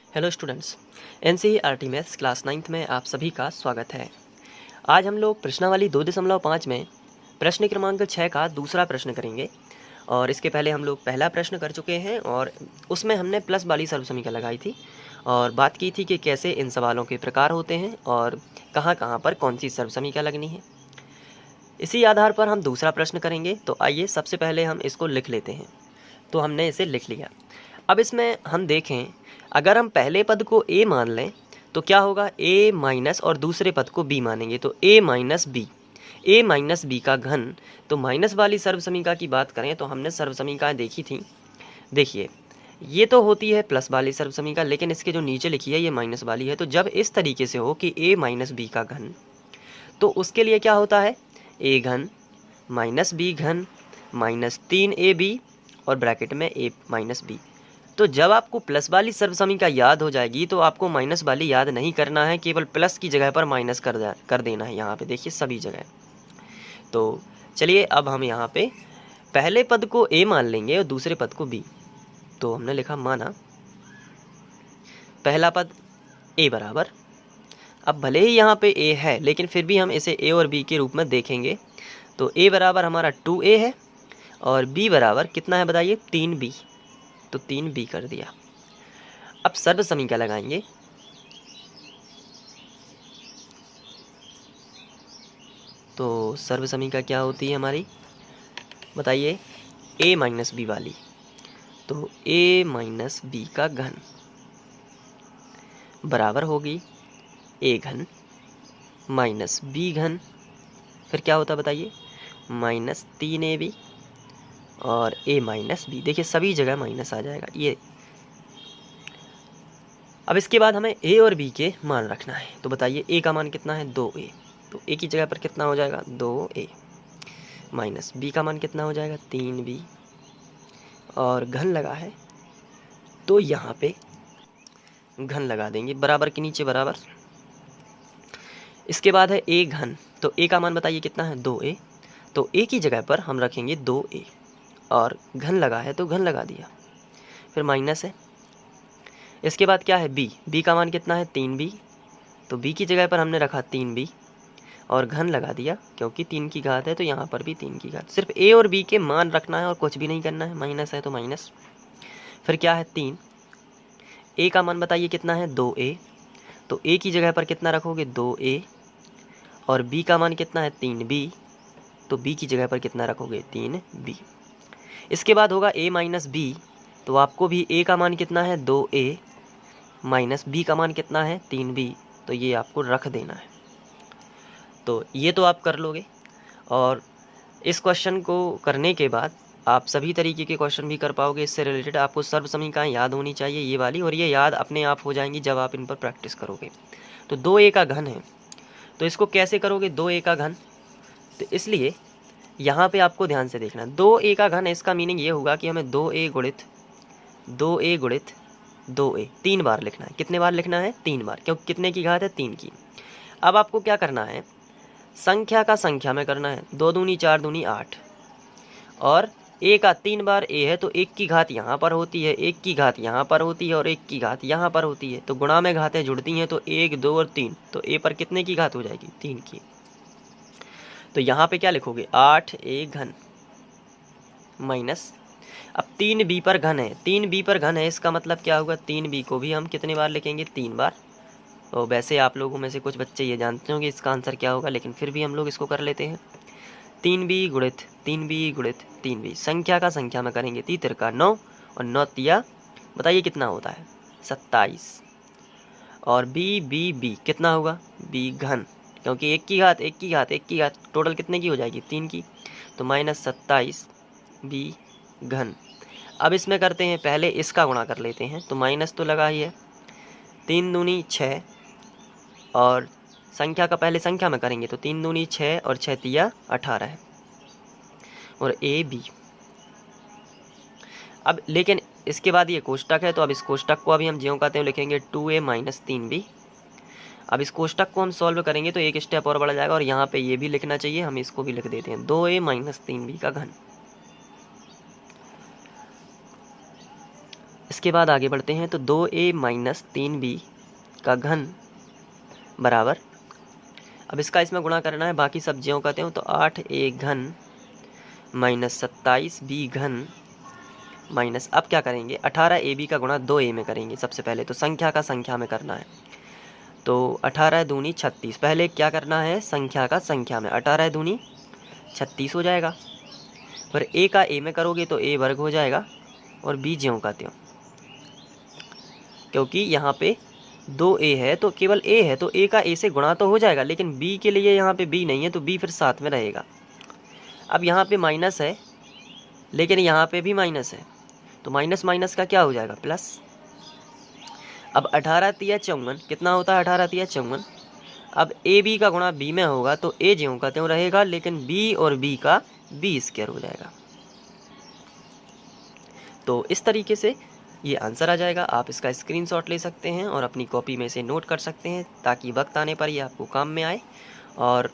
Hello students, NCERT maths class 9th में आप सभी का स्वागत है। आज हम लोग प्रश्नावली 2.5 में प्रश्न क्रमांक 6 का दूसरा प्रश्न करेंगे। और इसके पहले हम लोग पहला प्रश्न कर चुके हैं और उसमें हमने प्लस वाली सर्वसमीकरण लगाई थी और बात की थी कि कैसे इन सवालों के प्रकार होते हैं और कहाँ कहाँ पर कौन सी सर्वसमीकरण लगनी है। इसी आधार पर हम दूसरा प्रश्न करेंगे। तो आइए सबसे पहले हम इसको लिख लेते हैं। तो हमने इसे लिख लिया। अब इसमें हम देखें, अगर हम पहले पद को a मान लें तो क्या होगा, a माइनस और दूसरे पद को b मानेंगे तो a माइनस बी का घन। तो माइनस वाली सर्वसमीकरण की बात करें तो हमने सर्वसमीकरण देखी थी। देखिए, ये तो होती है प्लस वाली सर्वसमीकरण, लेकिन इसके जो नीचे लिखी है ये माइनस वाली है। तो जब इस तरीके से हो कि a माइनस बी का घन, तो उसके लिए क्या होता है, a घन माइनस बी घन माइनस 3ab और ब्रैकेट में a माइनस बी। तो जब आपको प्लस वाली सर्वसमीकरण याद हो जाएगी तो आपको माइनस वाली याद नहीं करना है, केवल प्लस की जगह पर माइनस कर देना है। यहाँ पे देखिए सभी जगह। तो चलिए अब हम यहाँ पे पहले पद को a मान लेंगे और दूसरे पद को b। तो हमने लिखा माना पहला पद a बराबर, अब भले ही यहाँ पे a है लेकिन फिर भी हम इसे a और b के रूप में देखेंगे। तो a बराबर हमारा 2a है और b बराबर कितना है बताइए, 3b। तो 3b कर दिया। अब सर्वसमीकरण लगाएंगे। तो सर्वसमीकरण क्या होती है हमारी बताइए, a माइनस बी वाली। तो a माइनस बी का घन बराबर होगी a घन माइनस बी घन, फिर क्या होता बताइए, माइनस 3ab और a माइनस बी। देखिए सभी जगह माइनस आ जाएगा ये। अब इसके बाद हमें a और b के मान रखना है। तो बताइए a का मान कितना है, 2a। तो a की जगह पर कितना हो जाएगा, 2a माइनस b का मान कितना हो जाएगा, 3b और घन लगा है तो यहाँ पे घन लगा देंगे बराबर के नीचे बराबर। इसके बाद है a घन। तो a का मान बताइए कितना है, 2a। तो a की जगह पर हम रखेंगे 2a और घन लगा है तो घन लगा दिया, फिर माइनस है। इसके बाद क्या है, b का मान कितना है, 3b। तो b की जगह पर हमने रखा 3b और घन लगा दिया, क्योंकि 3 की घात है तो यहाँ पर भी 3 की घात। सिर्फ a और b के मान रखना है और कुछ भी नहीं करना है। माइनस है तो माइनस, फिर क्या है 3। a का मान बताइए कितना है, 2a। तो a की जगह पर कितना रखोगे, 2a और b का मान कितना है, 3b। तो b की जगह पर कितना रखोगे, 3b। इसके बाद होगा a माइनस b। तो आपको भी a का मान कितना है, 2a माइनस b का मान कितना है, 3b। तो ये आपको रख देना है। तो ये तो आप कर लोगे। और इस क्वेश्चन को करने के बाद आप सभी तरीके के क्वेश्चन भी कर पाओगे। इससे रिलेटेड आपको सर्वसमीकरण याद होनी चाहिए ये वाली, और ये याद अपने आप हो जाएंगी जब आप इन पर प्रैक्टिस करोगे। तो 2a का घन है, तो इसको कैसे करोगे, 2a का घन। तो इसलिए यहाँ पे आपको ध्यान से देखना, 2a का घन, इसका मीनिंग ये होगा कि हमें 2a गुणित 2a 3 बार लिखना है। कितने बार लिखना है, 3 बार, क्योंकि कितने की घात है, 3 की। अब आपको क्या करना है, संख्या का संख्या में करना है। 2 दूनी 4 दूनी 8 और a का 3 बार a है तो 1 की घात यहाँ पर होती है, 1 की घात यहाँ पर होती है और 1 की घात यहाँ पर होती है। तो गुणा में घातें जुड़ती हैं तो 1 2 और 3, तो a पर कितने की घात हो जाएगी, 3 की। तो यहाँ पे क्या लिखोगे, 8a घन माइनस, अब 3b पर घन है, 3b पर घन है, इसका मतलब क्या होगा, 3b को भी हम कितने बार लिखेंगे, 3 बार। तो वैसे आप लोगों में से कुछ बच्चे ये जानते होंगे इसका आंसर क्या होगा, लेकिन फिर भी हम लोग इसको कर लेते हैं। 3b गुणित 3b संख्या का संख्या में करेंगे, 3 का 9 और 9 तिया बताइए कितना होता है, 27। और b कितना होगा, b घन, क्योंकि 1 की घात 1 की घात 1 की घात टोटल कितने की हो जाएगी, 3 की। तो माइनस 27 b घन। अब इसमें करते हैं, पहले इसका गुणा कर लेते हैं। तो माइनस तो लगा ही है, 3 दूनी 6 और संख्या का पहले संख्या में करेंगे तो 3 दूनी 6 और 6 तिया 18 है और ab। अब लेकिन इसके बाद ये कोष्टक है, तो अब इस कोष्टक को अभी हम ज्यों का त्यों लिखेंगे, 2a माइनस 3b। अब इस कोष्टक को हम सॉल्व करेंगे तो एक स्टेप और बढ़ जाएगा और यहाँ पे ये भी लिखना चाहिए, हम इसको भी लिख देते हैं, 2a माइनस 3b का घन। इसके बाद आगे बढ़ते हैं। तो 2a माइनस 3b का घन बराबर, अब इसका इसमें गुणा करना है, बाकी सब ज्यों कहते हो। तो 8a घन माइनस 27b घन माइनस, अब क्या करेंगे, 18ab का गुणा 2a में करेंगे सबसे पहले। तो संख्या का संख्या में करना है। तो 18 दूनी 36, पहले क्या करना है, संख्या का संख्या में। 18 दूनी 36 हो जाएगा। पर a का a में करोगे तो a वर्ग हो जाएगा और b ज्यों का त्यों, क्योंकि यहाँ पे 2a है तो केवल a है, तो a का a से गुणा तो हो जाएगा, लेकिन b के लिए यहाँ पे b नहीं है, तो b फिर साथ में रहेगा। अब यहाँ पे माइनस है, लेकिन यहाँ पे भी माइनस है, तो माइनस माइनस का क्या हो जाएगा, प्लस। अब 18 तिया 54 कितना होता है, 18 तिया 54। अब ए बी का गुणा b में होगा तो a ज्यों का त्यों रहेगा, लेकिन b और b का b स्क्वायर हो जाएगा। तो इस तरीके से ये आंसर आ जाएगा। आप इसका स्क्रीनशॉट ले सकते हैं और अपनी कॉपी में से नोट कर सकते हैं, ताकि वक्त आने पर ये आपको काम में आए। और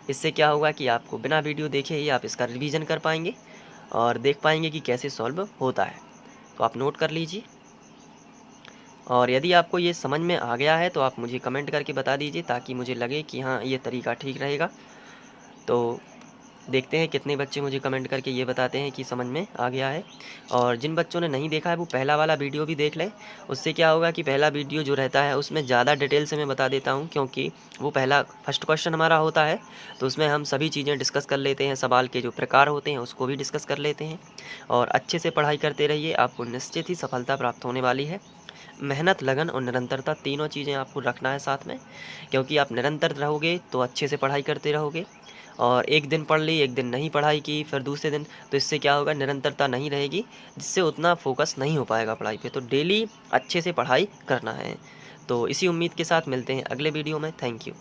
इससे क्या होगा कि आपको बिना वीडियो देखे ही आप इसका रिवीजन कर पाएंगे और देख पाएंगे कि कैसे सॉल्व होता है। तो आप नोट कर लीजिए, और यदि आपको ये समझ में आ गया है तो आप मुझे कमेंट करके बता दीजिए, ताकि मुझे लगे कि हाँ ये तरीका ठीक रहेगा। तो देखते हैं कितने बच्चे मुझे कमेंट करके ये बताते हैं कि समझ में आ गया है। और जिन बच्चों ने नहीं देखा है वो पहला वाला वीडियो भी देख लें। उससे क्या होगा कि पहला वीडियो जो रहता है उसमें ज़्यादा डिटेल से मैं बता देता हूँ, क्योंकि वो फर्स्ट क्वेश्चन हमारा होता है, तो उसमें हम सभी चीज़ें डिस्कस कर लेते हैं। सवाल के जो प्रकार होते हैं उसको भी डिस्कस कर लेते हैं। और अच्छे से पढ़ाई करते रहिए, आपको निश्चित ही सफलता प्राप्त होने वाली है। मेहनत, लगन और निरंतरता, तीनों चीज़ें आपको रखना है साथ में, क्योंकि आप निरंतर रहोगे तो अच्छे से पढ़ाई करते रहोगे। और एक दिन पढ़ ली, एक दिन नहीं पढ़ाई की, फिर दूसरे दिन, तो इससे क्या होगा, निरंतरता नहीं रहेगी, जिससे उतना फोकस नहीं हो पाएगा पढ़ाई पे। तो डेली अच्छे से पढ़ाई करना है। तो इसी उम्मीद के साथ मिलते हैं अगले वीडियो में। Thank you.